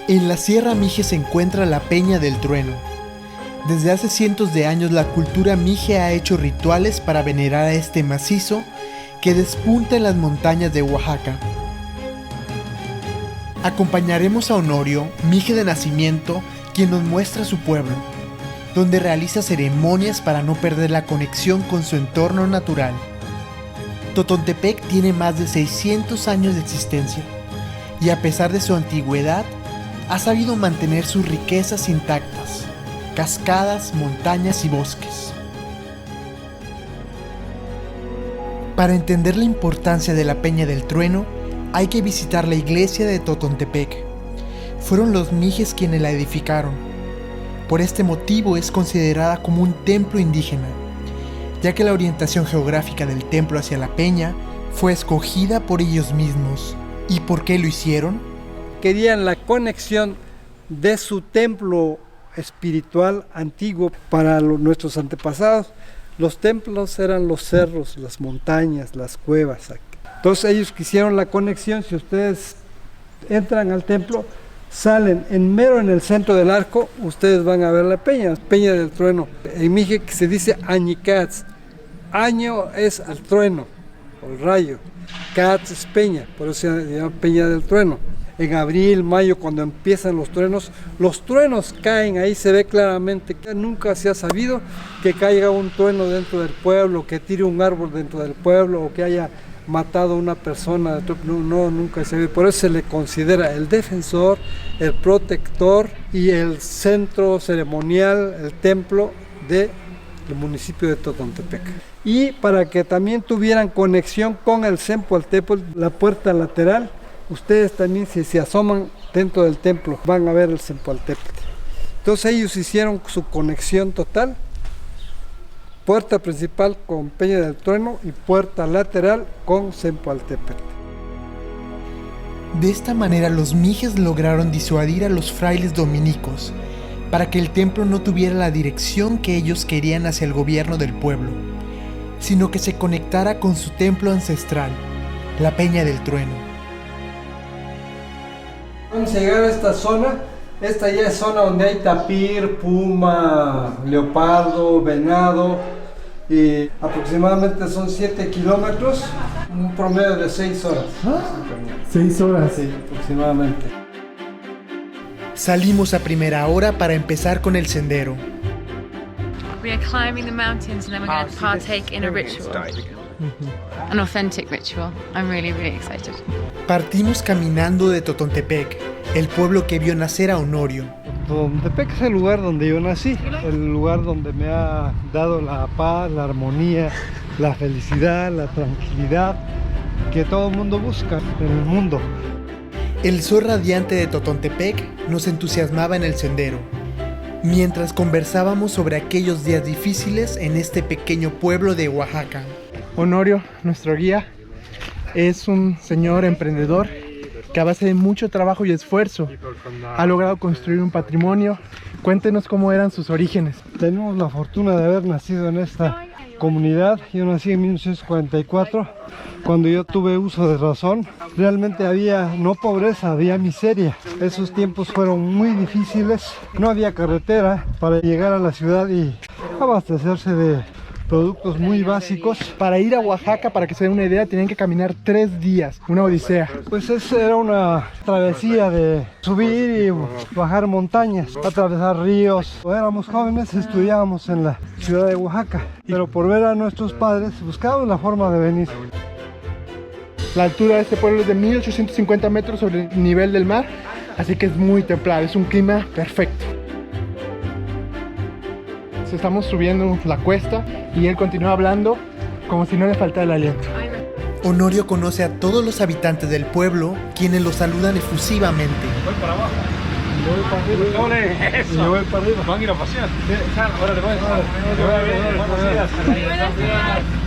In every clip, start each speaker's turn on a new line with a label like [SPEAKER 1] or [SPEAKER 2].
[SPEAKER 1] En la Sierra Mije se encuentra la Peña del Trueno. Desde hace cientos de años la cultura mije ha hecho rituales para venerar a este macizo que despunta en las montañas de Oaxaca. Acompañaremos a Honorio, mije de nacimiento, quien nos muestra su pueblo, donde realiza ceremonias para no perder la conexión con su entorno natural. Totontepec tiene más de 600 años de existencia y a pesar de su antigüedad, ha sabido mantener sus riquezas intactas, cascadas, montañas y bosques. Para entender la importancia de la Peña del Trueno, hay que visitar la iglesia de Totontepec. Fueron los mijes quienes la edificaron. Por este motivo es considerada como un templo indígena, ya que la orientación geográfica del templo hacia la peña fue escogida por ellos mismos. ¿Y por qué lo hicieron?
[SPEAKER 2] Querían la conexión de su templo espiritual antiguo para nuestros antepasados. Los templos eran los cerros, las montañas, las cuevas. Entonces ellos quisieron la conexión. Si ustedes entran al templo, salen mero en el centro del arco, ustedes van a ver la peña del trueno. En mije que se dice añicats. Año es al trueno, o el rayo. Cats es peña, por eso se llama Peña del Trueno. En abril, mayo, cuando empiezan los truenos caen, ahí se ve claramente que nunca se ha sabido que caiga un trueno dentro del pueblo, que tire un árbol dentro del pueblo o que haya matado a una persona. No, nunca se ve. Por eso se le considera el defensor, el protector y el centro ceremonial, el templo del municipio de Totontepec. Y para que también tuvieran conexión con el Zempoaltépetl, la puerta lateral, ustedes también si se asoman dentro del templo van a ver el Zempoaltépetl. Entonces ellos hicieron su conexión total, puerta principal con Peña del Trueno y puerta lateral con Zempoaltépetl.
[SPEAKER 1] De esta manera los mijes lograron disuadir a los frailes dominicos para que el templo no tuviera la dirección que ellos querían hacia el gobierno del pueblo, sino que se conectara con su templo ancestral, la Peña del Trueno.
[SPEAKER 2] Vamos a llegar a esta zona. Esta ya es zona donde hay tapir, puma, leopardo, venado, y aproximadamente son 7 kilómetros, un promedio de 6 horas.
[SPEAKER 1] ¿Ah? 6 horas.
[SPEAKER 2] Sí, aproximadamente.
[SPEAKER 1] Salimos a primera hora para empezar con el sendero.
[SPEAKER 3] We are climbing the mountains and then we're going to partake in a ritual. An authentic ritual. I'm really excited.
[SPEAKER 1] Partimos caminando de Totontepec, el pueblo que vio nacer a Honorio.
[SPEAKER 2] Totontepec es el lugar donde yo nací, el lugar donde me ha dado la paz, la armonía, la felicidad, la tranquilidad que todo el mundo busca en el mundo.
[SPEAKER 1] El sol radiante de Totontepec nos entusiasmaba en el sendero, mientras conversábamos sobre aquellos días difíciles en este pequeño pueblo de Oaxaca. Honorio, nuestro guía, es un señor emprendedor que a base de mucho trabajo y esfuerzo ha logrado construir un patrimonio. Cuéntenos cómo eran sus orígenes.
[SPEAKER 2] Tenemos la fortuna de haber nacido en esta comunidad. Yo nací en 1944, cuando yo tuve uso de razón. Realmente había no pobreza, había miseria. Esos tiempos fueron muy difíciles. No había carretera para llegar a la ciudad y abastecerse de productos muy básicos.
[SPEAKER 1] Para ir a Oaxaca, para que se den una idea, tenían que caminar 3 días, una odisea.
[SPEAKER 2] Pues esa era una travesía de subir y bajar montañas, atravesar ríos. Cuando éramos jóvenes estudiábamos en la ciudad de Oaxaca, pero por ver a nuestros padres buscábamos la forma de venir.
[SPEAKER 1] La altura de este pueblo es de 1850 metros sobre el nivel del mar, así que es muy templado, es un clima perfecto. Estamos subiendo la cuesta y él continúa hablando como si no le faltara el aliento. Honorio conoce a todos los habitantes del pueblo, quienes lo saludan efusivamente.
[SPEAKER 2] Voy para abajo. Voy para arriba. Eso. Yo voy para arriba. Van a ir a pasear.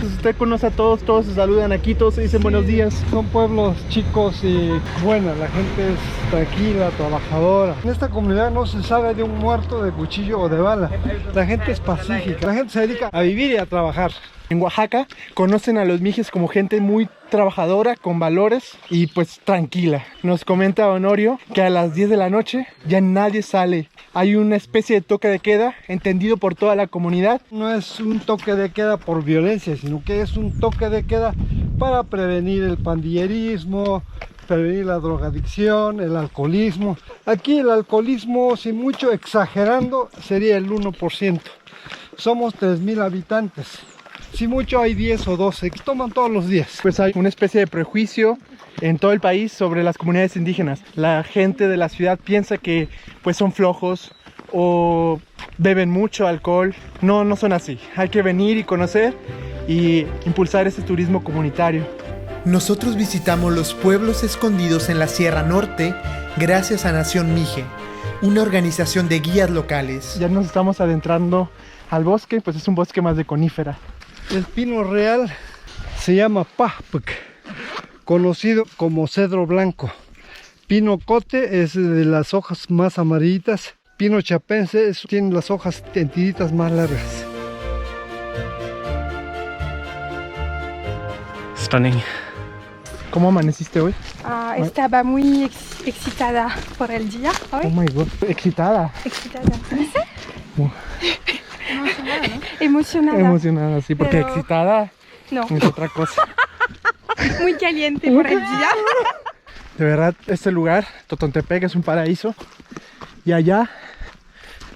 [SPEAKER 1] Usted conoce a todos, todos se saludan aquí, todos se dicen buenos días.
[SPEAKER 2] Son pueblos chicos y buenos, la gente es tranquila, trabajadora. En esta comunidad no se sabe de un muerto de cuchillo o de bala. La gente es pacífica, la gente se dedica a vivir y a trabajar.
[SPEAKER 1] En Oaxaca conocen a los mijes como gente muy trabajadora, con valores y pues tranquila. Nos comenta Honorio que a las 10 de la noche ya nadie sale. Hay una especie de toque de queda entendido por toda la comunidad.
[SPEAKER 2] No es un toque de queda por violencia, sino que es un toque de queda para prevenir el pandillerismo, prevenir la drogadicción, el alcoholismo. Aquí el alcoholismo, sin mucho exagerando, sería el 1%. Somos 3,000 habitantes. Si mucho hay 10 o 12 que toman todos los días.
[SPEAKER 1] Pues hay una especie de prejuicio en todo el país sobre las comunidades indígenas. La gente de la ciudad piensa que pues son flojos o beben mucho alcohol. No, no son así. Hay que venir y conocer y impulsar ese turismo comunitario. Nosotros visitamos los pueblos escondidos en la Sierra Norte gracias a Nación Mije, una organización de guías locales. Ya nos estamos adentrando al bosque, pues es un bosque más de conífera.
[SPEAKER 2] El pino real se llama pahpuk, conocido como cedro blanco. Pino cote es de las hojas más amarillitas. Pino chapense tiene las hojas en tiritas más largas.
[SPEAKER 4] Stunning.
[SPEAKER 1] ¿Cómo amaneciste hoy?
[SPEAKER 5] Estaba muy excitada por el día hoy.
[SPEAKER 1] Oh my god, excitada.
[SPEAKER 5] Excitada. Emocionada.
[SPEAKER 1] Emocionada, sí, porque
[SPEAKER 5] Pero
[SPEAKER 1] excitada
[SPEAKER 5] no.
[SPEAKER 1] es otra cosa.
[SPEAKER 5] Muy caliente por el día.
[SPEAKER 1] De verdad, este lugar, Totontepec, es un paraíso. Y allá,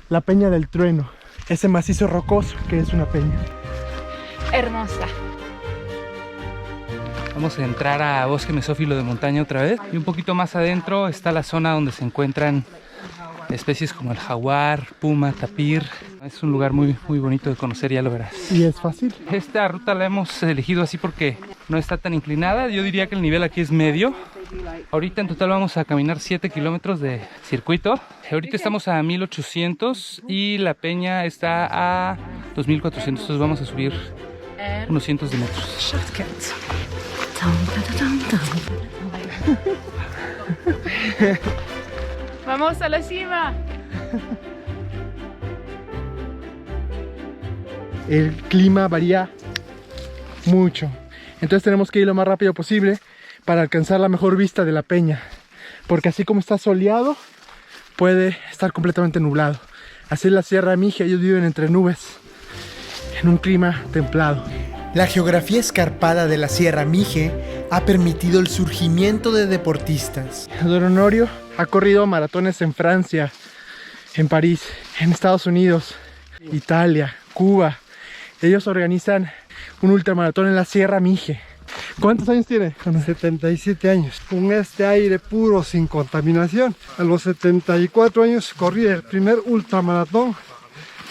[SPEAKER 1] la Peña del Trueno, ese macizo rocoso que es una peña.
[SPEAKER 3] Hermosa.
[SPEAKER 4] Vamos a entrar a Bosque Mesófilo de montaña otra vez. Y un poquito más adentro está la zona donde se encuentran especies como el jaguar, puma, tapir. Es un lugar muy bonito de conocer, ya lo verás.
[SPEAKER 1] ¿Y es fácil?
[SPEAKER 4] Esta ruta la hemos elegido así porque no está tan inclinada. Yo diría que el nivel aquí es medio. Ahorita en total vamos a caminar 7 kilómetros de circuito. Ahorita estamos a 1800 y la peña está a 2400. Entonces vamos a subir unos cientos de metros.
[SPEAKER 3] Vamos a la cima.
[SPEAKER 1] El clima varía mucho, entonces tenemos que ir lo más rápido posible para alcanzar la mejor vista de la peña, porque así como está soleado puede estar completamente nublado. Así es la Sierra Mije, ellos viven entre nubes en un clima templado. La geografía escarpada de la Sierra Mije ha permitido el surgimiento de deportistas. Don Honorio ha corrido maratones en Francia, en París, en Estados Unidos, Italia, Cuba. Ellos organizan un ultramaratón en la Sierra Mije. ¿Cuántos años tiene?
[SPEAKER 2] 77 años, con este aire puro, sin contaminación. A los 74 años corrí el primer ultramaratón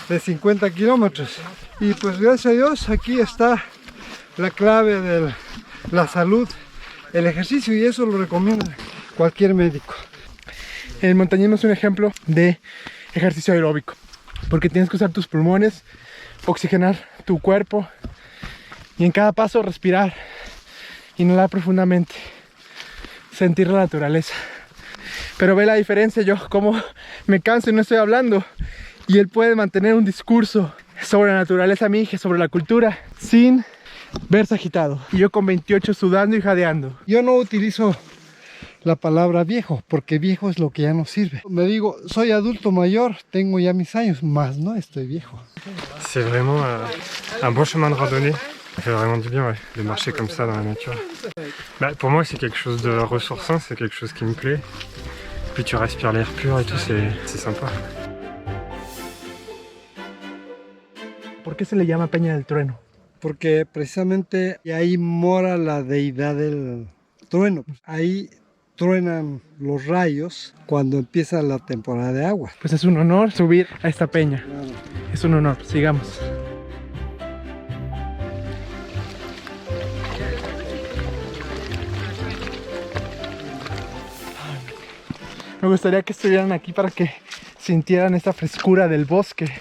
[SPEAKER 2] de 50 kilómetros. Y pues gracias a Dios aquí está la clave de la salud, el ejercicio, y eso lo recomienda cualquier médico.
[SPEAKER 1] El montañismo es un ejemplo de ejercicio aeróbico, porque tienes que usar tus pulmones, oxigenar tu cuerpo y en cada paso respirar, inhalar profundamente, sentir la naturaleza. Pero ve la diferencia, yo como me canso y no estoy hablando, y él puede mantener un discurso sobre la naturaleza mije, sobre la cultura, sin verse agitado. Y yo con 28 sudando y jadeando.
[SPEAKER 2] Yo no utilizo la palabra viejo, porque viejo es lo que ya no sirve. Me digo, soy adulto mayor, tengo ya mis años, más no estoy viejo.
[SPEAKER 6] C'est vraiment un bon chemin de randonnée. Ça fait vraiment du bien, ouais, de marcher comme ça dans la nature. Bah, pour moi, c'est quelque chose de ressourçant, c'est quelque chose qui me plaît. Puis tu respires l'air pur et tout, c'est sympa.
[SPEAKER 1] ¿Por qué se le llama Peña del Trueno?
[SPEAKER 2] Porque precisamente ahí mora la deidad del trueno. Ahí truenan los rayos cuando empieza la temporada de agua.
[SPEAKER 1] Pues es un honor subir a esta peña. Es un honor, sigamos. Me gustaría que estuvieran aquí para que sintieran esta frescura del bosque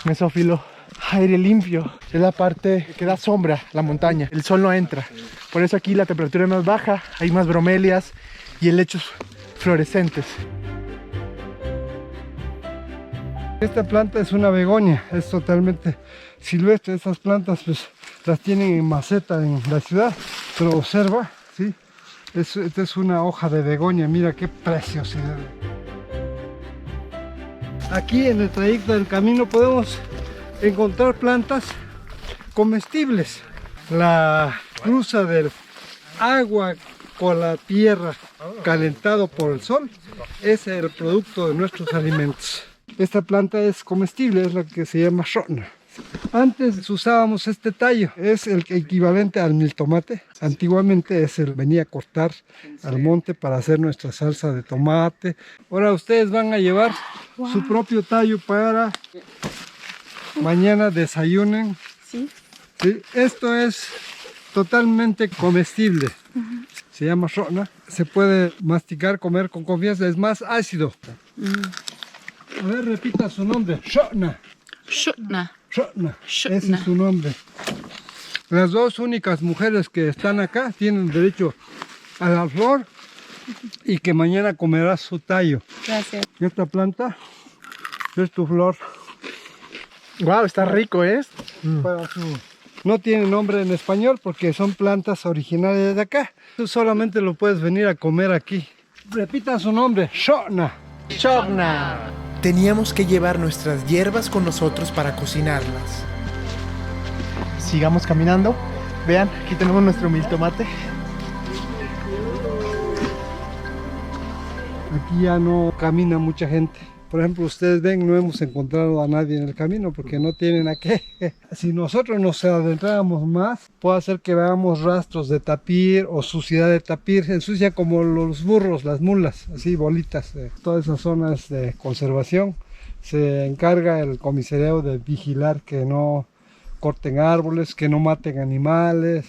[SPEAKER 1] mesófilo. Aire limpio, es la parte que da sombra, la montaña. El sol no entra, por eso aquí la temperatura es más baja, hay más bromelias y helechos fluorescentes.
[SPEAKER 2] Esta planta es una begonia, es totalmente silvestre. Estas plantas pues las tienen en maceta en la ciudad, pero observa, ¿sí? Esta es una hoja de begonia, mira qué preciosidad. Aquí en el trayecto del camino podemos encontrar plantas comestibles. La cruza del agua con la tierra calentado por el sol es el producto de nuestros alimentos. Esta planta es comestible, es la que se llama shona. Antes usábamos este tallo, es el equivalente al miltomate. Antiguamente venía a cortar al monte para hacer nuestra salsa de tomate. Ahora ustedes van a llevar su propio tallo para mañana desayunen.
[SPEAKER 5] Sí.
[SPEAKER 2] Sí, esto es totalmente comestible. Se llama shona. Se puede masticar, comer con confianza, es más ácido. A ver, repita su nombre. Shona.
[SPEAKER 3] Shutna.
[SPEAKER 2] Shona.
[SPEAKER 3] Shona.
[SPEAKER 2] Ese es su nombre. Las dos únicas mujeres que están acá tienen derecho a la flor y que mañana comerás su tallo.
[SPEAKER 5] Gracias.
[SPEAKER 2] Esta planta es tu flor.
[SPEAKER 1] Wow, está rico, ¿eh?
[SPEAKER 2] Para no tiene nombre en español porque son plantas originarias de acá. Tú solamente lo puedes venir a comer aquí. Repita su nombre, Shona.
[SPEAKER 1] Shona. Teníamos que llevar nuestras hierbas con nosotros para cocinarlas. Sigamos caminando. Vean, aquí tenemos nuestro miltomate.
[SPEAKER 2] Aquí ya no camina mucha gente. Por ejemplo, ustedes ven, no hemos encontrado a nadie en el camino porque no tienen a qué. Si nosotros nos adentráramos más, puede ser que veamos rastros de tapir o suciedad de tapir. Ensucia como los burros, las mulas, así bolitas. Todas esas zonas de conservación se encarga el comisariado de vigilar que no corten árboles, que no maten animales.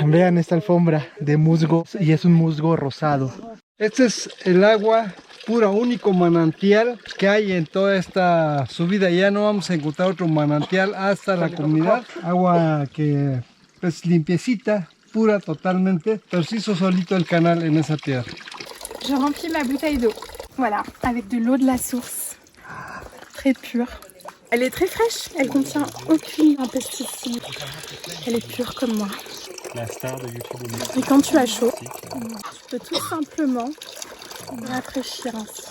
[SPEAKER 1] Vean esta alfombra de musgo y es un musgo rosado.
[SPEAKER 2] Este es el agua pura, único manantial que hay en toda esta subida. Ya no vamos a encontrar otro manantial hasta la comunidad. Agua que es limpiecita, pura totalmente, pero se hizo solito el canal en esa tierra.
[SPEAKER 5] Je remplis ma bouteille d'eau. Voilà, avec de l'eau de la source. Très pure. Elle est très fraîche, elle contient aucun pesticide. Elle est pure comme moi.
[SPEAKER 6] La star de YouTube.
[SPEAKER 5] Et quand tu as chaud, tu peux tout simplement rafraîchir ainsi.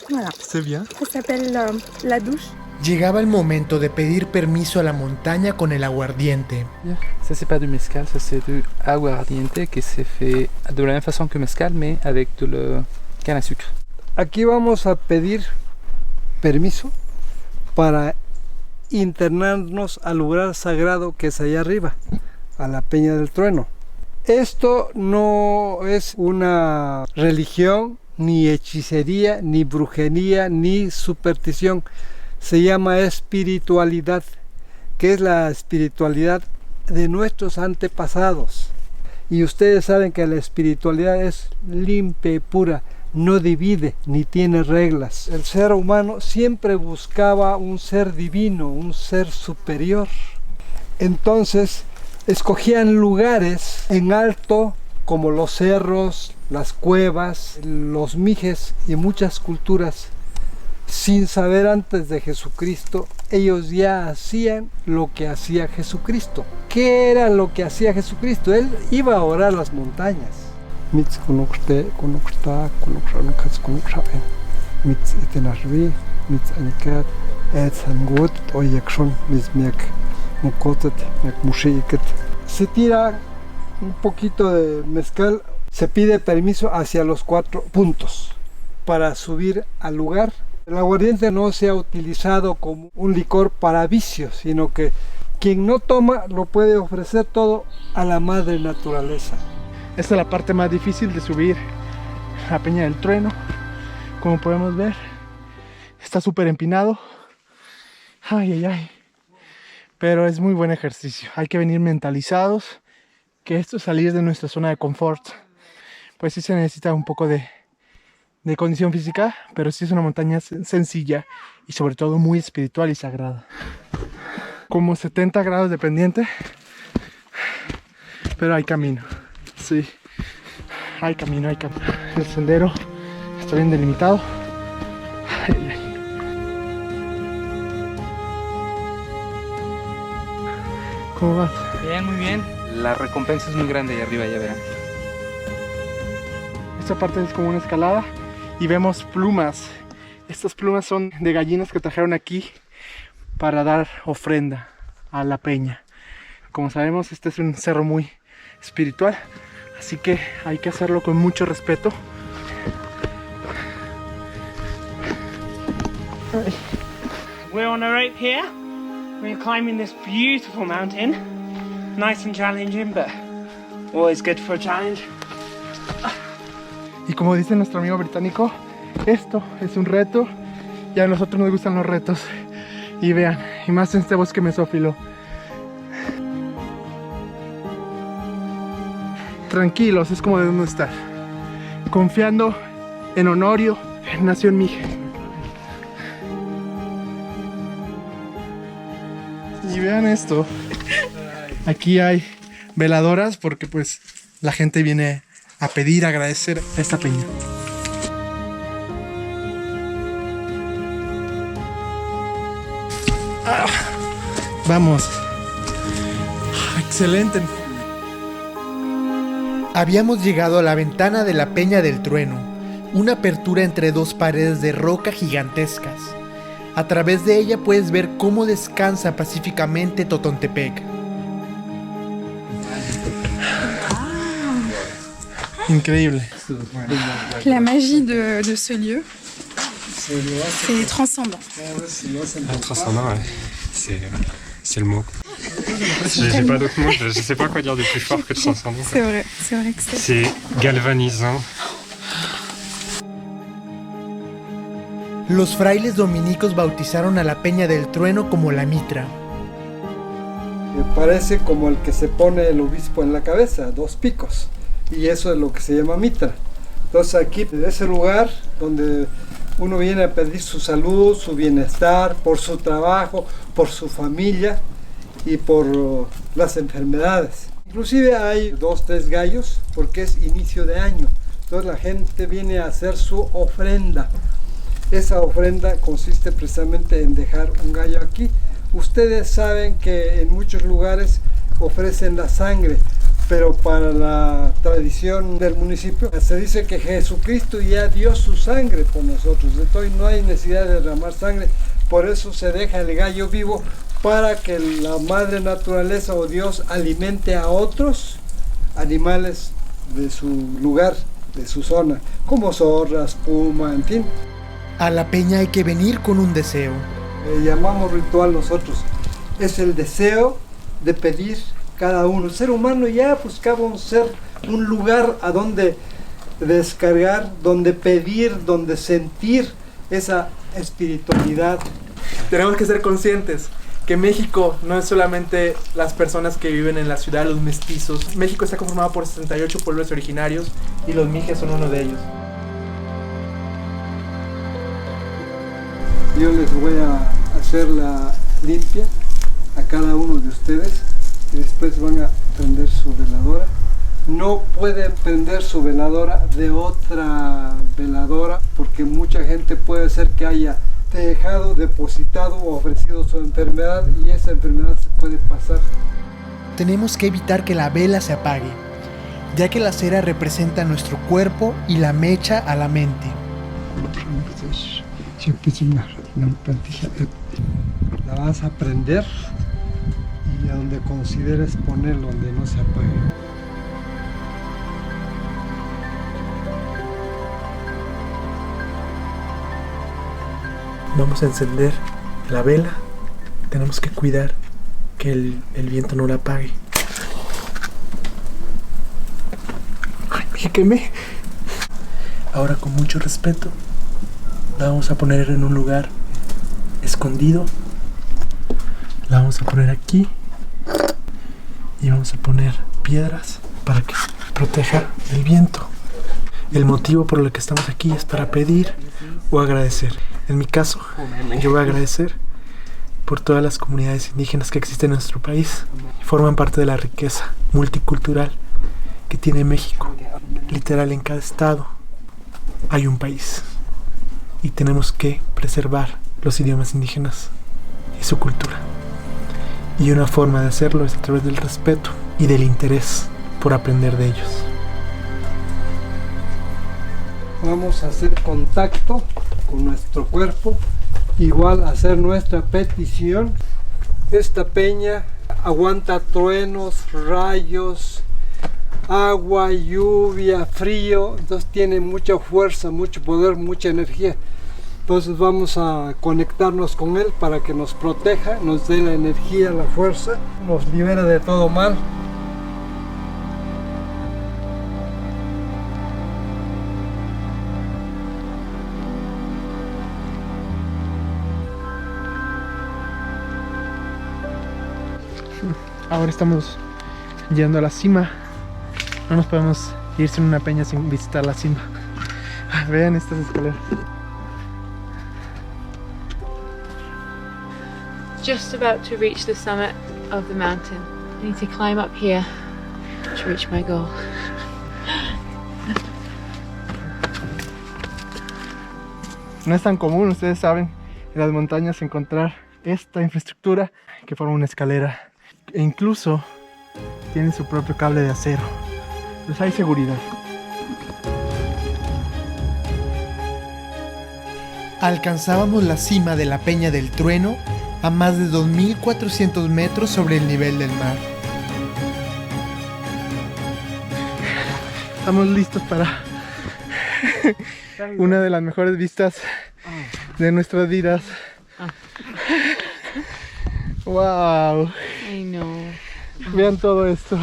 [SPEAKER 5] Voilà.
[SPEAKER 1] ¿Se bien?
[SPEAKER 5] Ça s'appelle la douche.
[SPEAKER 1] Llegaba el momento de pedir permiso a la montaña con el aguardiente.
[SPEAKER 4] Ça c'est pas du mezcal, ça c'est du aguardiente que se fait de la même façon que mezcal mais avec de la canne à sucre.
[SPEAKER 2] Aquí vamos a pedir permiso para internarnos al lugar sagrado que es allá arriba, a la Peña del Trueno. Esto no es una religión, ni hechicería, ni brujería, ni superstición. Se llama espiritualidad, que es la espiritualidad de nuestros antepasados. Y ustedes saben que la espiritualidad es limpia y pura, no divide ni tiene reglas. El ser humano siempre buscaba un ser divino, un ser superior. Entonces escogían lugares en alto como los cerros, las cuevas, los mijes y muchas culturas. Sin saber antes de Jesucristo, ellos ya hacían lo que hacía Jesucristo. ¿Qué era lo que hacía Jesucristo? Él iba a orar a las montañas. Mitz kunukste, kunuksta, kunukshankas, kunukshaen. Mitz itenarvi, mitz anikat, etsangut, oyekshon, mizmiak, mukotet, miak mushiiket. Se tira un poquito de mezcal, se pide permiso hacia los 4 puntos para subir al lugar. El aguardiente no se ha utilizado como un licor para vicios, sino que quien no toma lo puede ofrecer todo a la madre naturaleza.
[SPEAKER 1] Esta es la parte más difícil de subir a Peña del Trueno. Como podemos ver, está súper empinado. Ay, ay, ay. Pero es muy buen ejercicio. Hay que venir mentalizados que esto es salir de nuestra zona de confort. Pues sí se necesita un poco de condición física, pero sí es una montaña sencilla y sobre todo muy espiritual y sagrada. Como 70 grados de pendiente, pero hay camino. Sí, hay camino, hay camino. El sendero está bien delimitado. Ay, ay. ¿Cómo vas?
[SPEAKER 4] Bien, muy bien. La recompensa es muy grande ahí arriba, ya verán.
[SPEAKER 1] Esta parte es como una escalada y vemos plumas. Estas plumas son de gallinas que trajeron aquí para dar ofrenda a la peña. Como sabemos, este es un cerro muy espiritual, así que hay que hacerlo con mucho respeto.
[SPEAKER 7] We're on a rope here. We're climbing this beautiful mountain. Nice and challenging, but always good for a challenge.
[SPEAKER 1] Y como dice nuestro amigo británico, esto es un reto y a nosotros nos gustan los retos. Y vean, y más en este bosque mesófilo. Tranquilos, es como debemos estar. Confiando en Honorio, nació en Mije. Y vean esto. Aquí hay veladoras porque pues la gente viene a pedir, a agradecer a esta peña. Vamos. Excelente. Habíamos llegado a la ventana de la Peña del Trueno, una apertura entre dos paredes de roca gigantescas. A través de ella puedes ver cómo descansa pacíficamente Totontepec. Increíble.
[SPEAKER 5] La magie de ce lieu, c'est transcendant.
[SPEAKER 6] Transcendant, ouais. C'est le mot. J'ai pas d'autre mot, je sais pas quoi dire de plus fort que transcendant.
[SPEAKER 5] C'est vrai que c'est.
[SPEAKER 6] C'est galvanisant.
[SPEAKER 1] Los frailes dominicos bautizaron a la Peña del Trueno como la Mitra.
[SPEAKER 2] Me parece como el que se pone el obispo en la cabeza, 2 picos, y eso es lo que se llama mitra. Entonces aquí, en ese lugar donde uno viene a pedir su salud, su bienestar, por su trabajo, por su familia y por las enfermedades. Inclusive hay 2, 3 gallos porque es inicio de año, entonces la gente viene a hacer su ofrenda. Esa ofrenda consiste precisamente en dejar un gallo aquí. Ustedes saben que en muchos lugares ofrecen la sangre, pero para la tradición del municipio se dice que Jesucristo ya dio su sangre por nosotros, entonces no hay necesidad de derramar sangre, por eso se deja el gallo vivo para que la madre naturaleza o Dios alimente a otros animales de su lugar, de su zona, como zorras, puma, en fin.
[SPEAKER 1] A la peña hay que venir con un deseo.
[SPEAKER 2] Llamamos ritual nosotros, es el deseo de pedir cada uno. El ser humano ya buscaba un lugar a donde descargar, donde pedir, donde sentir esa espiritualidad.
[SPEAKER 1] Tenemos que ser conscientes que México no es solamente las personas que viven en la ciudad, los mestizos. México está conformado por 68 pueblos originarios y los mijes son uno de ellos.
[SPEAKER 2] Yo les voy a hacer la limpia a cada uno de ustedes y después van a prender su veladora. No puede prender su veladora de otra veladora porque mucha gente puede ser que haya dejado, depositado o ofrecido su enfermedad y esa enfermedad se puede pasar.
[SPEAKER 1] Tenemos que evitar que la vela se apague, ya que la cera representa nuestro cuerpo y la mecha a la mente.
[SPEAKER 2] La vas a prender y a donde consideres poner donde no se apague.
[SPEAKER 1] Vamos a encender la vela. Tenemos que cuidar que el viento no la apague. Ay, me quemé. Ahora con mucho respeto la vamos a poner en un lugar escondido. La vamos a poner aquí y vamos a poner piedras para que proteja el viento. El motivo por el que estamos aquí es para pedir o agradecer. En mi caso, yo voy a agradecer por todas las comunidades indígenas que existen en nuestro país y forman parte de la riqueza multicultural que tiene México. Literal, en cada estado hay un país y tenemos que preservar los idiomas indígenas y su cultura. Y una forma de hacerlo es a través del respeto y del interés por aprender de ellos.
[SPEAKER 2] Vamos a hacer contacto con nuestro cuerpo, igual hacer nuestra petición. Esta peña aguanta truenos, rayos, agua, lluvia, frío, entonces tiene mucha fuerza, mucho poder, mucha energía. Entonces vamos a conectarnos con él para que nos proteja, nos dé la energía, la fuerza, nos libera de todo mal.
[SPEAKER 1] Ahora estamos llegando a la cima. No nos podemos ir sin una peña sin visitar la cima. Vean estas escaleras.
[SPEAKER 3] Just about to reach the summit of the mountain. I need to climb up here to reach my goal.
[SPEAKER 1] No es tan común, ustedes saben, en las montañas encontrar esta infraestructura que forma una escalera. E incluso tiene su propio cable de acero. Pues hay seguridad. Alcanzábamos la cima de la Peña del Trueno a más de 2.400 metros sobre el nivel del mar. Estamos listos para una de las mejores vistas de nuestras vidas. ¡Wow!
[SPEAKER 3] I know.
[SPEAKER 1] Vean todo esto.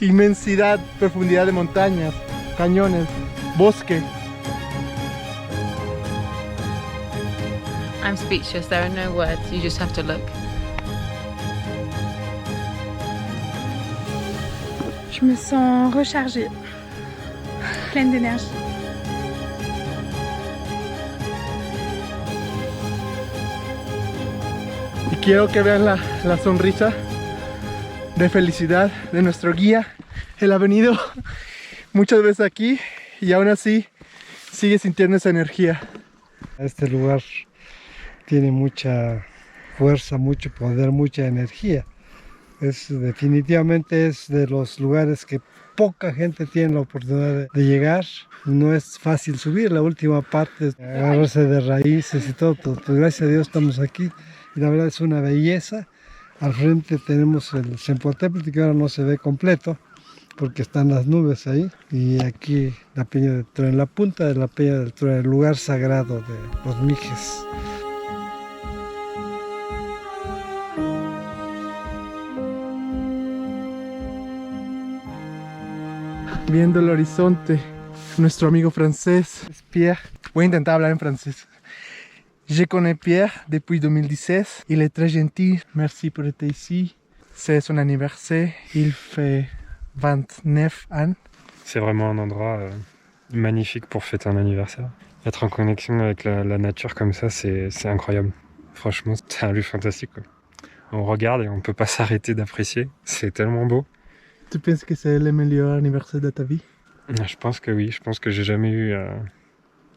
[SPEAKER 1] Inmensidad, profundidad de montañas, cañones, bosque.
[SPEAKER 3] I'm speechless. There are no words. You just have to look.
[SPEAKER 5] Je me sens rechargée, pleine d'énergie.
[SPEAKER 1] Y quiero que vean la sonrisa de felicidad de nuestro guía. Él ha venido muchas veces aquí y aún así sigue sintiendo esa energía.
[SPEAKER 2] Este lugar tiene mucha fuerza, mucho poder, mucha energía. Definitivamente es de los lugares que poca gente tiene la oportunidad de llegar. No es fácil subir, la última parte es agarrarse de raíces y todo. Pues gracias a Dios estamos aquí y la verdad es una belleza. Al frente tenemos el Cempoltepetl, que ahora no se ve completo porque están las nubes ahí. Y aquí la Peña del Trueno, en la punta de la Peña del Trueno, el lugar sagrado de los Mijes.
[SPEAKER 1] Viendo el horizonte, nuestro amigo francés, Pierre. Voy a intentar hablar en francés. Je connais Pierre depuis 2016. Il est très gentil. Merci pour être ici. C'est son anniversaire. Il fait 29 ans.
[SPEAKER 6] C'est vraiment un endroit magnifique pour fêter un anniversaire. Être en connexion avec la nature comme ça, c'est incroyable. Franchement, c'est un lieu fantastique, quoi. On regarde et on ne peut pas s'arrêter d'apprécier. C'est tellement beau.
[SPEAKER 1] Tu penses que c'est le meilleur anniversaire de ta vie?
[SPEAKER 6] Je pense que oui. Je pense que j'ai jamais eu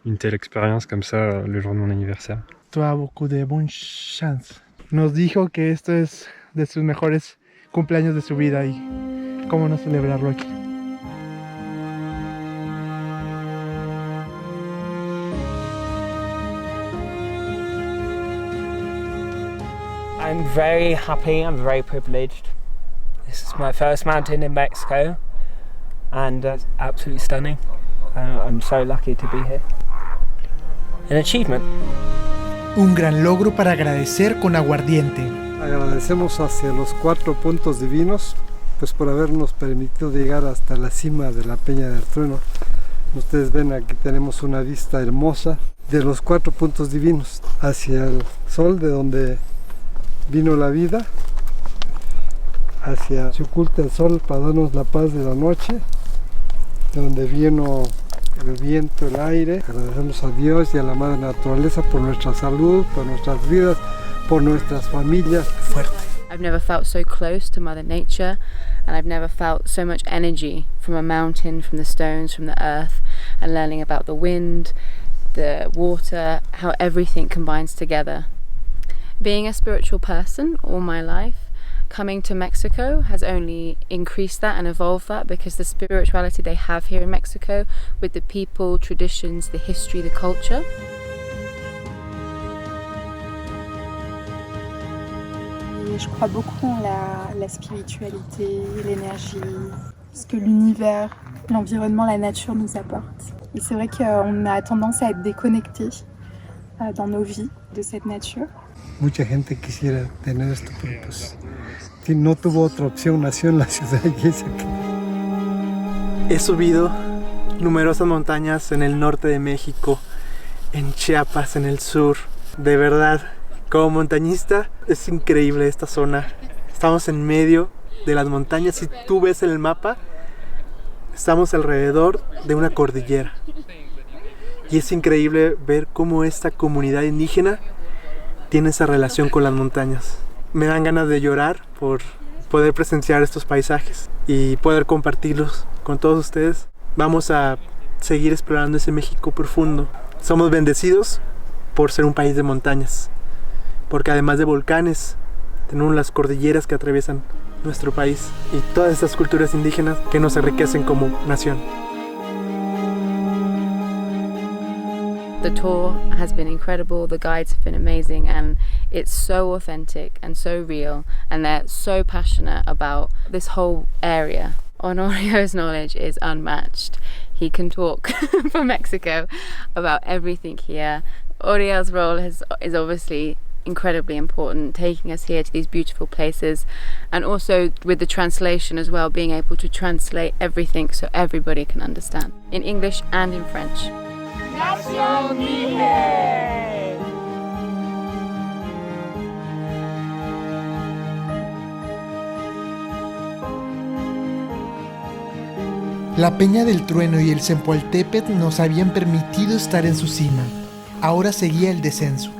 [SPEAKER 6] une telle expérience comme ça le jour de mon anniversaire.
[SPEAKER 1] Tu as beaucoup de bonne chance. Nos dijo que esto es de sus mejores cumpleaños de su vida y cómo no celebrarlo aquí.
[SPEAKER 7] I'm very happy, I'm very privileged. This is my first mountain in Mexico and it's absolutely stunning. I'm so lucky to be here. An achievement.
[SPEAKER 1] Un gran logro para agradecer con aguardiente.
[SPEAKER 2] Agradecemos hacia los 4 puntos divinos pues por habernos permitido llegar hasta la cima de la Peña del Trueno. Ustedes ven, aquí tenemos una vista hermosa de los 4 puntos divinos hacia el sol de donde vino la vida, hacia se oculta el sol para darnos la paz de la noche, de donde vino el viento, el aire. Agradecemos a Dios y a la madre naturaleza por nuestra salud, por nuestras vidas, por nuestras familias.
[SPEAKER 1] Fuerte.
[SPEAKER 3] I've never felt so close to Mother Nature, and I've never felt so much energy from a mountain, from the stones, from the earth, and learning about the wind, the water, how everything combines together. Being a spiritual person all my life, coming to Mexico has only increased that and evolved that, because the spirituality they have here in Mexico with the people, traditions, the history, the culture.
[SPEAKER 5] Je crois beaucoup en la spiritualité, l'énergie, ce que l'univers, l'environnement, la nature nous apporte. Et c'est vrai qu'on a tendance à être déconnecté dans nos vies de cette nature.
[SPEAKER 2] Mucha gente quisiera tener esto, pero pues no tuvo otra opción, nació en la ciudad y es aquí.
[SPEAKER 1] He subido numerosas montañas en el norte de México, en Chiapas, en el sur. De verdad, como montañista es increíble esta zona. Estamos en medio de las montañas. Si tú ves el mapa, estamos alrededor de una cordillera. Y es increíble ver cómo esta comunidad indígena tiene esa relación con las montañas. Me dan ganas de llorar por poder presenciar estos paisajes y poder compartirlos con todos ustedes. Vamos a seguir explorando ese México profundo. Somos bendecidos por ser un país de montañas, porque además de volcanes, tenemos las cordilleras que atraviesan nuestro país y todas estas culturas indígenas que nos enriquecen como nación.
[SPEAKER 3] The tour has been incredible, the guides have been amazing, and it's so authentic and so real, and they're so passionate about this whole area. Honorio's knowledge is unmatched. He can talk for Mexico about everything here. Oriel's role is obviously incredibly important, taking us here to these beautiful places, and also with the translation as well, being able to translate everything so everybody can understand, in English and in French.
[SPEAKER 8] Nación Mije.
[SPEAKER 1] La Peña del Trueno y el Zempoaltépetl nos habían permitido estar en su cima. Ahora seguía el descenso.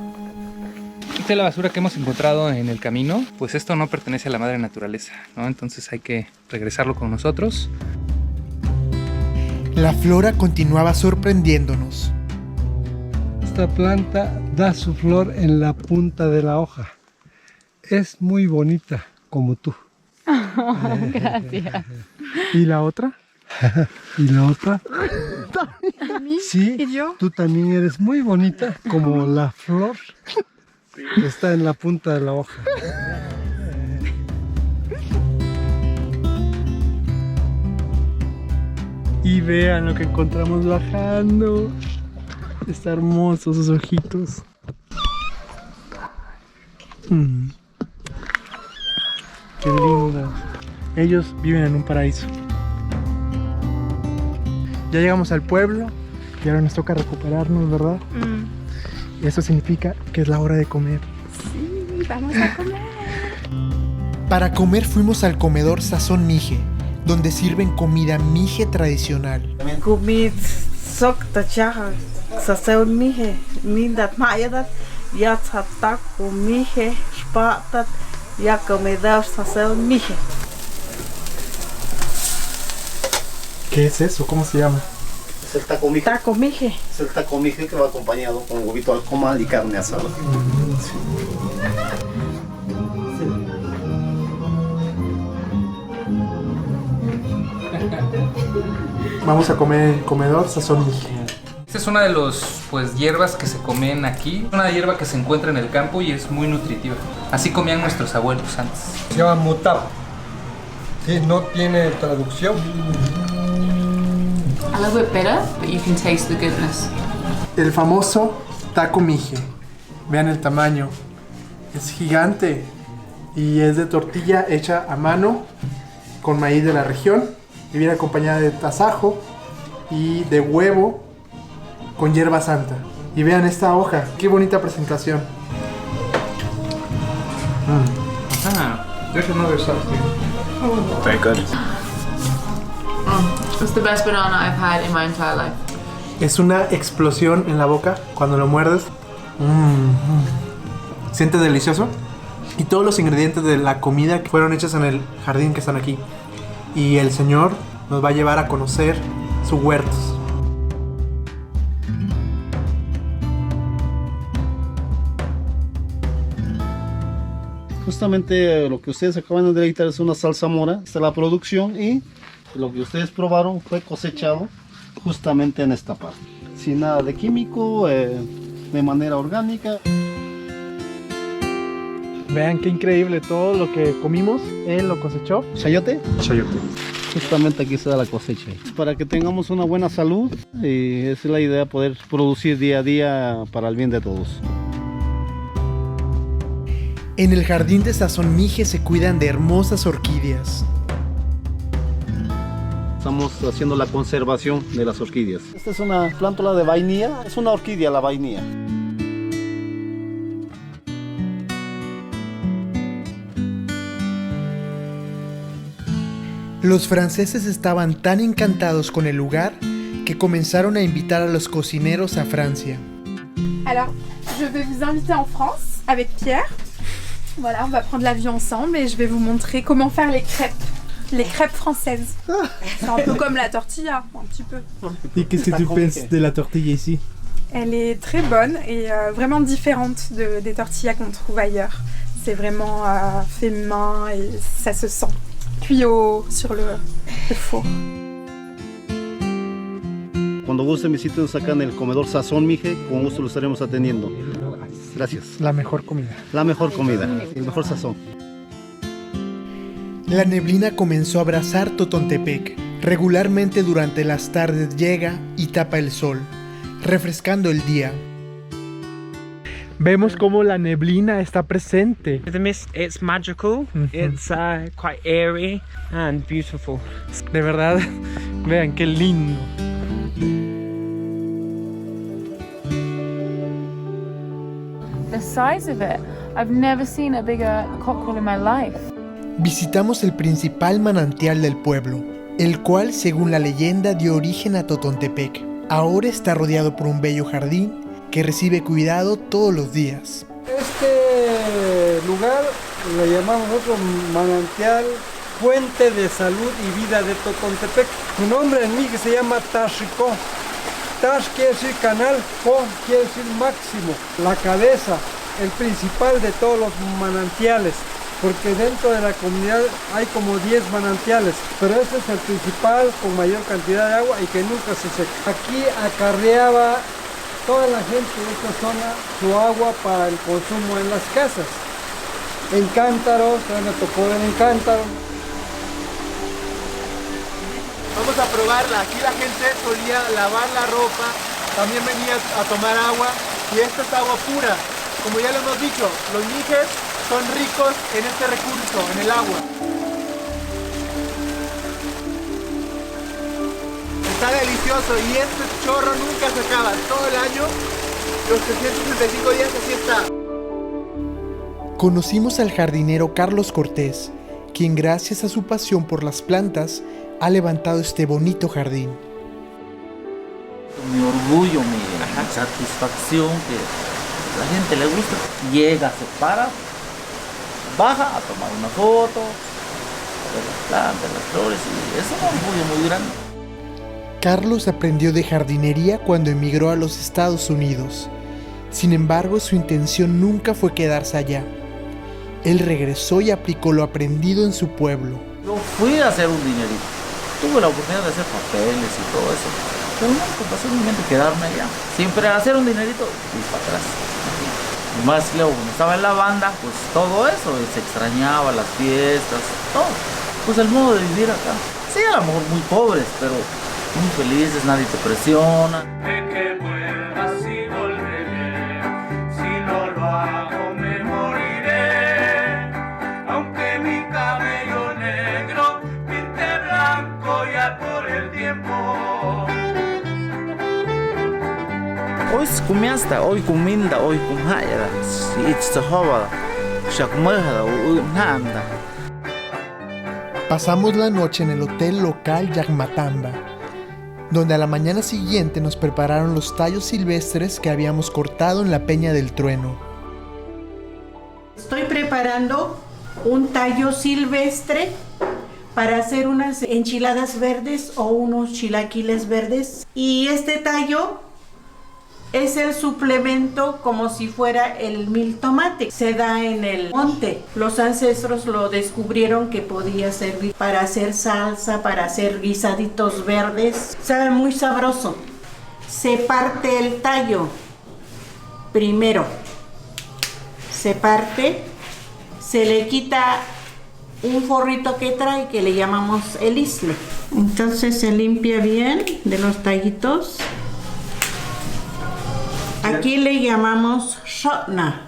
[SPEAKER 4] Esta es la basura que hemos encontrado en el camino. Pues esto no pertenece a la madre naturaleza, ¿no? Entonces hay que regresarlo con nosotros.
[SPEAKER 1] La flora continuaba sorprendiéndonos.
[SPEAKER 2] Esta planta da su flor en la punta de la hoja. Es muy bonita, como tú.
[SPEAKER 3] Oh, gracias.
[SPEAKER 2] ¿Y la otra? ¿Y la otra? Sí,
[SPEAKER 5] ¿Y yo?
[SPEAKER 2] tú también eres muy bonita, como la flor que está en la punta de la hoja. Y vean lo que encontramos bajando. Está hermoso sus ojitos. Qué lindas. Ellos viven en un paraíso. Ya llegamos al pueblo y ahora nos toca recuperarnos, ¿verdad? Y eso significa que es la hora de comer.
[SPEAKER 5] Sí, vamos a comer.
[SPEAKER 1] Para comer fuimos al comedor Sazón Mije, donde sirven comida mije tradicional.
[SPEAKER 9] Comida sok tachaja, Sazón Mije, mindat mayadat, ya tataco mije, spatat, ya comedor Sazón Mije.
[SPEAKER 1] ¿Qué es eso? ¿Cómo se llama?
[SPEAKER 10] Es el taco mije.
[SPEAKER 9] Taco mije.
[SPEAKER 10] Es el taco mije que va acompañado con huevito al comal y carne asada.
[SPEAKER 1] Vamos a comer en el comedor Sazón Mije.
[SPEAKER 4] Esta es una de las hierbas que se comen aquí. Una hierba que se encuentra en el campo y es muy nutritiva. Así comían nuestros abuelos antes.
[SPEAKER 2] Se llama mutap. Sí, no tiene traducción.
[SPEAKER 3] A little bit bitter, but you can taste the goodness.
[SPEAKER 1] El famoso taco mije. Vean el tamaño. Es gigante y es de tortilla hecha a mano con maíz de la región y viene acompañada de tasajo y de huevo con hierba santa. Y vean esta hoja, qué bonita presentación.
[SPEAKER 4] There's another something.
[SPEAKER 10] Very good.
[SPEAKER 3] It's the best banana I've had in my entire life.
[SPEAKER 1] Es una explosión en la boca cuando lo muerdes. Siente delicioso. Y todos los ingredientes de la comida que fueron hechas en el jardín que están aquí. Y el Señor nos va a llevar a conocer sus huertos.
[SPEAKER 10] Justamente lo que ustedes acaban de deleitar es una salsamora. Esta es la producción y lo que ustedes probaron fue cosechado justamente en esta parte. Sin nada de químico, de manera orgánica.
[SPEAKER 1] Vean qué increíble, todo lo que comimos, él lo cosechó.
[SPEAKER 10] ¿Chayote?
[SPEAKER 6] Chayote.
[SPEAKER 10] Justamente aquí se da la cosecha. Para que tengamos una buena salud y esa es la idea, poder producir día a día para el bien de todos.
[SPEAKER 1] En el jardín de Sazón Mije se cuidan de hermosas orquídeas.
[SPEAKER 10] Estamos haciendo la conservación de las orquídeas. Esta es una plántula de vainilla, es una orquídea la vainilla.
[SPEAKER 1] Los franceses estaban tan encantados con el lugar que comenzaron a invitar a los cocineros a Francia.
[SPEAKER 5] Alors, je vais vous inviter en France avec Pierre. Voilà, on va prendre l'avion ensemble et je vais vous montrer comment faire les crêpes françaises. C'est un peu comme la tortilla, un petit peu.
[SPEAKER 1] Et qu'est-ce que tu penses de la tortilla ici?
[SPEAKER 5] Elle est très bonne et vraiment différente des tortillas qu'on trouve ailleurs. C'est vraiment fait main et ça se sent. Cuit sur le four.
[SPEAKER 10] Cuando gusten visítenos acá en el comedor Sazón Mije, con gusto los estaremos atendiendo. Gracias.
[SPEAKER 1] La mejor comida.
[SPEAKER 10] La mejor comida, el mejor sazón.
[SPEAKER 1] La neblina comenzó a abrazar Totontepec. Regularmente durante las tardes llega y tapa el sol, refrescando el día. Vemos cómo la neblina está presente.
[SPEAKER 7] The mist, it's magical. It's quite airy and beautiful.
[SPEAKER 1] De verdad, vean qué lindo.
[SPEAKER 3] The size of it, I've never seen a bigger cockerel in my life.
[SPEAKER 1] Visitamos el principal manantial del pueblo, el cual, según la leyenda, dio origen a Totontepec. Ahora está rodeado por un bello jardín que recibe cuidado todos los días.
[SPEAKER 2] Este lugar le llamamos nosotros manantial, fuente de salud y vida de Totontepec. Su nombre en mí que se llama Taxicó. Tax quiere decir canal, Co quiere decir máximo, la cabeza, el principal de todos los manantiales, porque dentro de la comunidad hay como 10 manantiales, pero este es el principal con mayor cantidad de agua y que nunca se seca. Aquí acarreaba toda la gente de esta zona su agua para el consumo en las casas, en cántaros, me tocó ver en cántaros.
[SPEAKER 1] Vamos a probarla. Aquí la gente solía lavar la ropa, también venía a tomar agua y esta es agua pura. Como ya lo hemos dicho, los mijes son ricos en este recurso, en el agua. Está delicioso y este chorro nunca se acaba. Todo el año, los 365 días así está. Conocimos al jardinero Carlos Cortés, quien gracias a su pasión por las plantas ha levantado este bonito jardín.
[SPEAKER 11] Mi orgullo, mi satisfacción, que a la gente le gusta, llega, se para, baja a tomar una foto, a ver las plantas, las flores, y es un orgullo muy grande.
[SPEAKER 1] Carlos aprendió de jardinería cuando emigró a los Estados Unidos. Sin embargo, su intención nunca fue quedarse allá. Él regresó y aplicó lo aprendido en su pueblo.
[SPEAKER 11] Yo fui a hacer un dinerito. Tuve la oportunidad de hacer papeles y todo eso. Pero no, pasó en mi mente quedarme allá. Siempre hacer un dinerito y para atrás. Y más luego, cuando estaba en la banda, pues todo eso, se extrañaba, las fiestas, todo. Pues el modo de vivir acá. Sí, a lo mejor muy pobres, pero muy felices, nadie te presiona.
[SPEAKER 8] De que vuelvas y volveré, si no lo hago me moriré, aunque mi cabello negro pinte blanco ya por el tiempo.
[SPEAKER 11] Hoy comienza, hoy cominda, hoy comhaya, it's the hobby, shakmada, nada.
[SPEAKER 1] Pasamos la noche en el hotel local Yagmatamba, donde a la mañana siguiente nos prepararon los tallos silvestres que habíamos cortado en la Peña del Trueno.
[SPEAKER 9] Estoy preparando un tallo silvestre para hacer unas enchiladas verdes o unos chilaquiles verdes. Y este tallo Es el suplemento como si fuera el mil tomate. Se da en el monte. Los ancestros lo descubrieron que podía servir para hacer salsa, para hacer guisaditos verdes. Sabe muy sabroso. Se parte el tallo. Primero se parte, se le quita un forrito que trae que le llamamos el isle. Entonces se limpia bien de los tallitos. Aquí le llamamos shotna.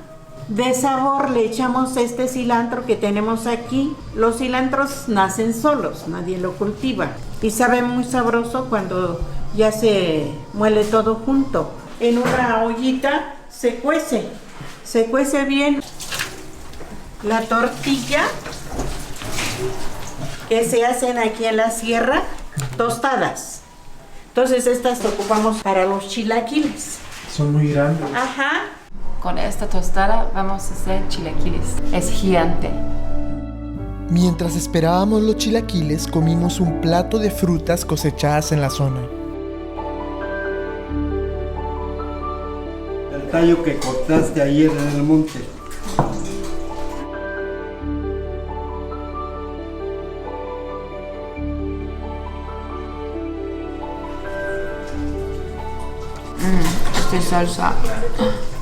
[SPEAKER 9] De sabor le echamos este cilantro que tenemos aquí. Los cilantros nacen solos, nadie lo cultiva. Y sabe muy sabroso cuando ya se muele todo junto. En una ollita se cuece bien. La tortilla que se hacen aquí en la sierra, tostadas. Entonces estas ocupamos para los chilaquiles.
[SPEAKER 1] Son muy grandes.
[SPEAKER 9] Ajá.
[SPEAKER 3] Con esta tostada vamos a hacer chilaquiles. Es gigante.
[SPEAKER 1] Mientras esperábamos los chilaquiles, comimos un plato de frutas cosechadas en la zona.
[SPEAKER 2] El tallo que cortaste ayer en el monte.
[SPEAKER 3] Esta salsa.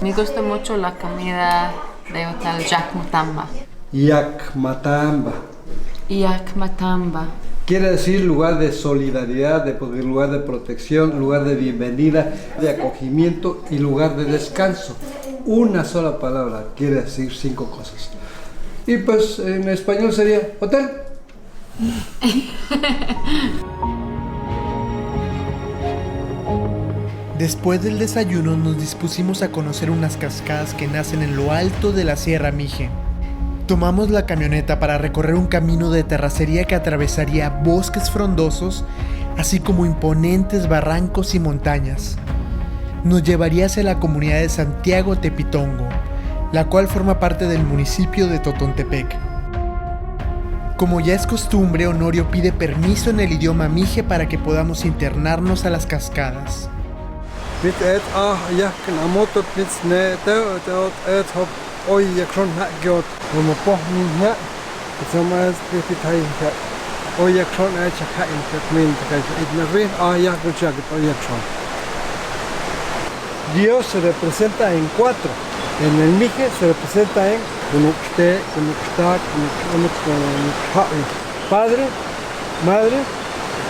[SPEAKER 3] Me gusta mucho la comida de hotel Yak Matamba.
[SPEAKER 2] Yak Matamba.
[SPEAKER 3] Yak Matamba.
[SPEAKER 2] Quiere decir lugar de solidaridad, lugar de protección, lugar de bienvenida, de acogimiento y lugar de descanso. Una sola palabra quiere decir 5 cosas. Y pues en español sería hotel.
[SPEAKER 1] Después del desayuno nos dispusimos a conocer unas cascadas que nacen en lo alto de la Sierra Mije. Tomamos la camioneta para recorrer un camino de terracería que atravesaría bosques frondosos, así como imponentes barrancos y montañas. Nos llevaría hacia la comunidad de Santiago Tepitongo, la cual forma parte del municipio de Totontepec. Como ya es costumbre, Honorio pide permiso en el idioma mije para que podamos internarnos a las cascadas.
[SPEAKER 2] Dios se representa en 4. En el mije se representa en Padre, Madre,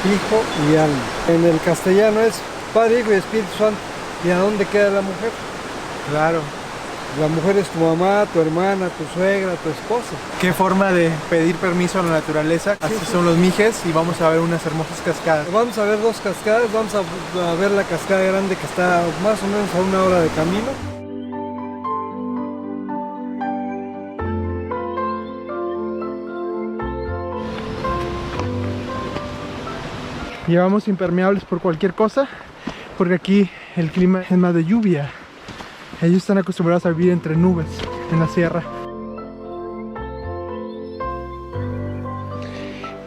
[SPEAKER 2] Hijo y Alma. En el castellano es Padre, Hijo y Espíritu Santo. ¿Y a dónde queda la mujer?
[SPEAKER 1] Claro.
[SPEAKER 2] La mujer es tu mamá, tu hermana, tu suegra, tu esposa.
[SPEAKER 1] Qué forma de pedir permiso a la naturaleza. Así son los mijes y vamos a ver unas hermosas cascadas.
[SPEAKER 2] Vamos a ver 2 cascadas, vamos a ver la cascada grande que está más o menos a 1 hora de camino.
[SPEAKER 1] Llevamos impermeables por cualquier cosa, porque aquí el clima es más de lluvia. Ellos están acostumbrados a vivir entre nubes en la sierra.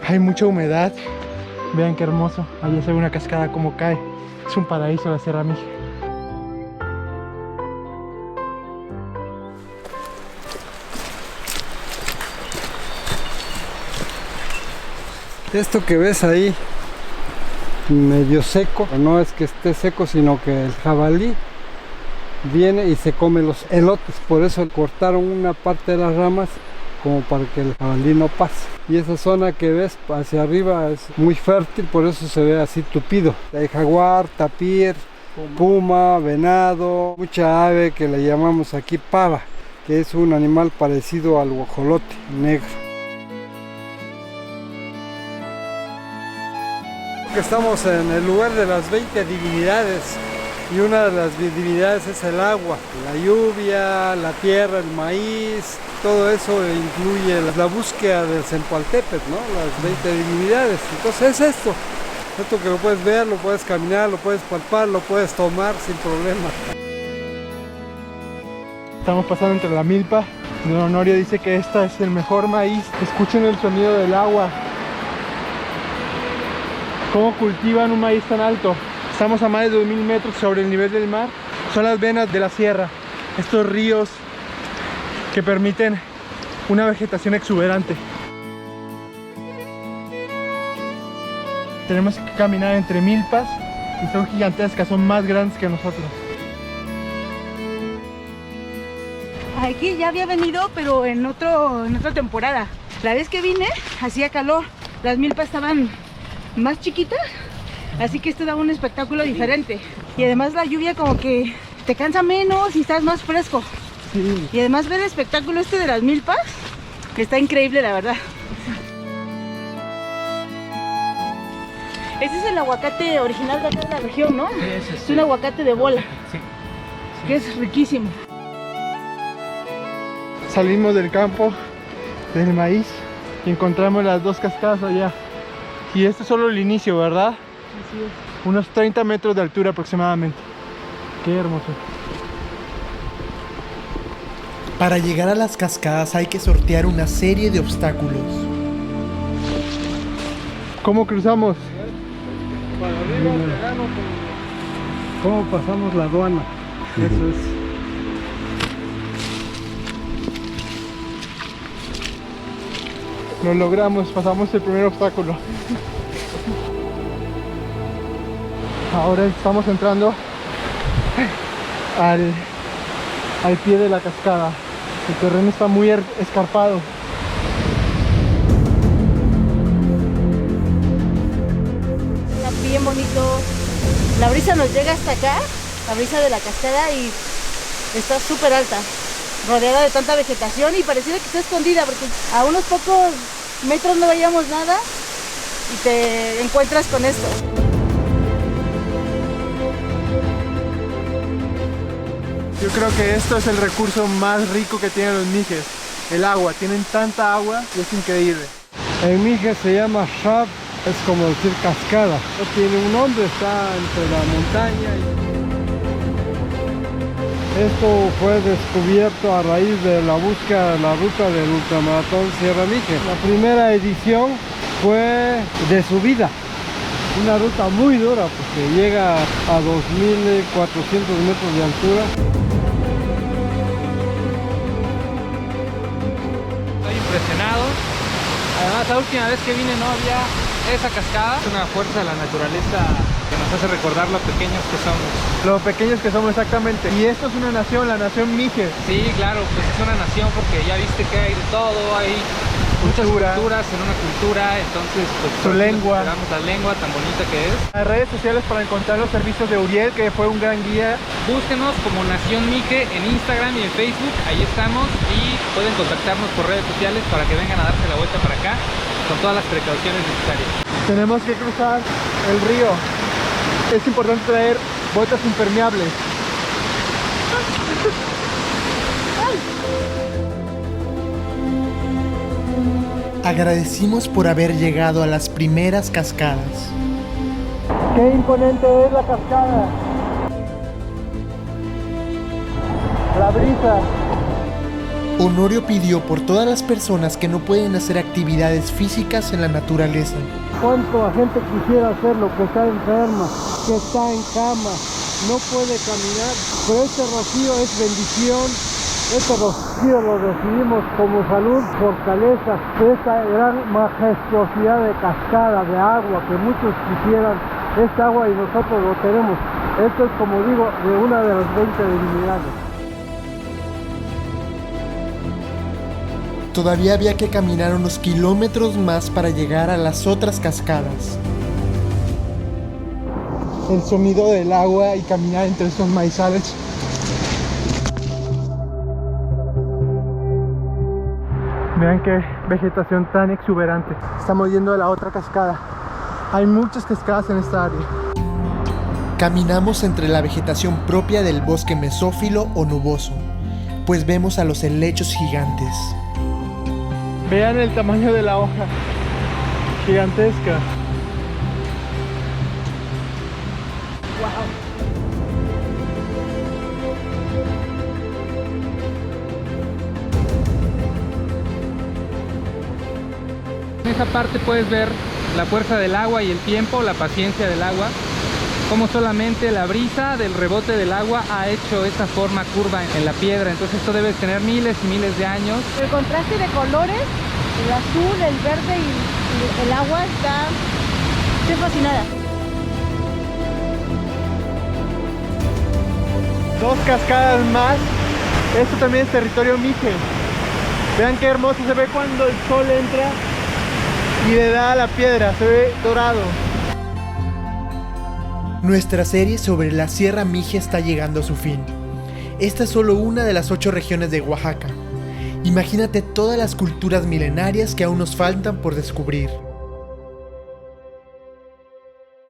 [SPEAKER 1] Hay mucha humedad. Vean qué hermoso. Allá se ve una cascada como cae. Es un paraíso la Sierra Mije.
[SPEAKER 2] Esto que ves ahí, medio seco, no es que esté seco, sino que el jabalí viene y se come los elotes. Por eso cortaron una parte de las ramas como para que el jabalí no pase. Y esa zona que ves hacia arriba es muy fértil, por eso se ve así tupido. Hay jaguar, tapir, puma, venado, mucha ave que le llamamos aquí pava, que es un animal parecido al guajolote negro. Estamos en el lugar de las 20 divinidades y una de las divinidades es el agua, la lluvia, la tierra, el maíz, todo eso incluye la búsqueda del Cempaltépetl, ¿no? Las 20 divinidades. Entonces es esto que lo puedes ver, lo puedes caminar, lo puedes palpar, lo puedes tomar sin problema.
[SPEAKER 1] Estamos pasando entre la milpa. Don Honorio dice que esta es el mejor maíz. Escuchen el sonido del agua. ¿Cómo cultivan un maíz tan alto? Estamos a más de 2000 metros sobre el nivel del mar Son las venas de la sierra, estos ríos que permiten una vegetación exuberante. Tenemos que caminar entre milpas y son gigantescas, son más grandes que nosotros.
[SPEAKER 12] Aquí ya había venido, pero en otra temporada. La vez que vine hacía calor, las milpas estaban más chiquitas, así que esto daba un espectáculo diferente. Y además la lluvia como que te cansa menos y estás más fresco.
[SPEAKER 1] Sí.
[SPEAKER 12] Y además ver el espectáculo este de las milpas está increíble, la verdad. Este es el aguacate original de acá de la región, ¿no?
[SPEAKER 11] Sí, ese
[SPEAKER 12] es un aguacate de bola, que es riquísimo.
[SPEAKER 1] Salimos del campo del maíz y encontramos las dos cascadas allá. Y esto es solo el inicio, ¿verdad?
[SPEAKER 12] Así es.
[SPEAKER 1] Unos 30 metros de altura aproximadamente. Qué hermoso. Para llegar a las cascadas hay que sortear una serie de obstáculos. ¿Cómo cruzamos?
[SPEAKER 2] Para arriba, llegando, ¿cómo pasamos la aduana? Eso es.
[SPEAKER 1] Lo logramos, pasamos el primer obstáculo. Ahora estamos entrando al pie de la cascada. El terreno está muy escarpado.
[SPEAKER 12] Está bien bonito. La brisa nos llega hasta acá, la brisa de la cascada, y está súper alta, rodeada de tanta vegetación y pareciera que está escondida porque a unos pocos metros no veíamos nada y te encuentras con esto.
[SPEAKER 1] Yo creo que esto es el recurso más rico que tienen los Mijes, el agua. Tienen tanta agua y es increíble.
[SPEAKER 2] En Mije se llama Shab, es como decir cascada. No tiene un nombre, está entre la montaña Esto fue descubierto a raíz de la búsqueda de la ruta del ultramaratón Sierra Mije. La primera edición fue de subida, una ruta muy dura porque llega a 2.400 metros de altura.
[SPEAKER 4] Estoy impresionado. Además, la última vez que vine no había esa cascada. Es una fuerza de la naturaleza que nos hace recordar lo pequeños que somos.
[SPEAKER 1] Lo pequeños que somos, exactamente. Y esto es una nación, la nación Mije.
[SPEAKER 4] Sí, claro, pues es una nación porque ya viste que hay de todo, hay muchas culturas en una cultura, entonces pues
[SPEAKER 1] su lengua.
[SPEAKER 4] Esperamos la lengua tan bonita que es.
[SPEAKER 1] Las redes sociales para encontrar los servicios de Uriel, que fue un gran guía.
[SPEAKER 4] Búsquenos como Nación Mije en Instagram y en Facebook, ahí estamos, y pueden contactarnos por redes sociales para que vengan a darse la vuelta para acá con todas las precauciones necesarias.
[SPEAKER 1] Tenemos que cruzar el río. Es importante traer botas impermeables. Agradecimos por haber llegado a las primeras cascadas.
[SPEAKER 2] ¡Qué imponente es la cascada! La brisa.
[SPEAKER 1] Honorio pidió por todas las personas que no pueden hacer actividades físicas en la naturaleza.
[SPEAKER 2] ¿Cuánta gente quisiera hacerlo, que está enferma, que está en cama, no puede caminar? Pero este rocío es bendición, este rocío lo recibimos como salud, fortaleza, esta gran majestuosidad de cascada, de agua, que muchos quisieran esta agua y nosotros lo tenemos. Esto es, como digo, de una de las 20 divinidades.
[SPEAKER 1] Todavía había que caminar unos kilómetros más para llegar a las otras cascadas. El sonido del agua y caminar entre estos maizales. Vean qué vegetación tan exuberante. Estamos yendo a la otra cascada. Hay muchas cascadas en esta área. Caminamos entre la vegetación propia del bosque mesófilo o nuboso, pues vemos a los helechos gigantes. Vean el tamaño de la hoja, gigantesca.
[SPEAKER 4] En esa parte puedes ver la fuerza del agua y el tiempo, la paciencia del agua. Como solamente la brisa del rebote del agua ha hecho esta forma curva en la piedra. Entonces esto debe tener miles y miles de años.
[SPEAKER 12] El contraste de colores, el azul, el verde y el agua, estoy fascinada.
[SPEAKER 1] 2 cascadas más. Esto también es territorio Mije. Vean qué hermoso se ve cuando el sol entra y le da a la piedra, se ve dorado. Nuestra serie sobre la Sierra Mije está llegando a su fin. Esta es solo una de las 8 regiones de Oaxaca. Imagínate todas las culturas milenarias que aún nos faltan por descubrir.